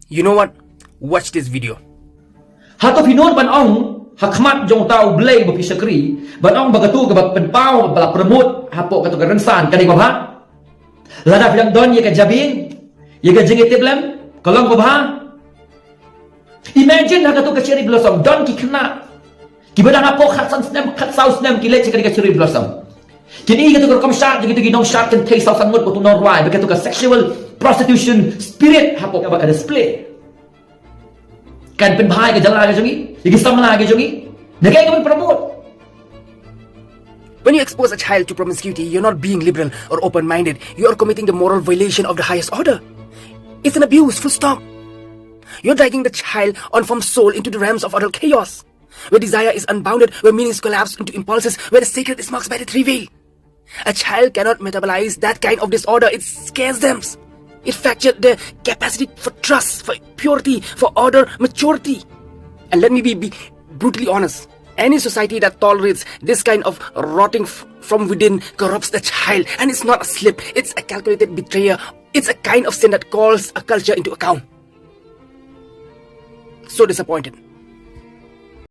You know what? Watch this video. Hato pinon ban ong hakmat jong tau blay bo pisakri ban ong bagatu ke penpau bala permut hapo katu kerensan kading babha lada bilang don ye ka jabin ye ka jengit teblam kolong babha. Imagine hakatu ke cherry blossom don ki kena ki badang hapo khatsan snem khat sau snem ki lech ka cherry blossom kini katu ke komshat gitu ginong shat kan thai sau sangut bo tu norwai begitu ke sexual prostitution spirit hapo ka ba display kan pen bhai ke jala ke jongi iki samla ke jongi nagai ke promote. When you expose a child to promiscuity, you're not being liberal or open-minded. You are committing the moral violation of the highest order. It's an abuse, full stop. You're dragging the child on from soul into the realms of adult chaos, where desire is unbounded, where meanings collapse into impulses, where the sacred is marked by the trivial. A child cannot metabolize that kind of disorder. It scares them. It fractures their capacity for trust, for purity, for order, maturity. And let me be brutally honest. Any society that tolerates this kind of rotting from within corrupts the child. And it's not a slip. It's a calculated betrayal. It's a kind of sin that calls a culture into account. So disappointed.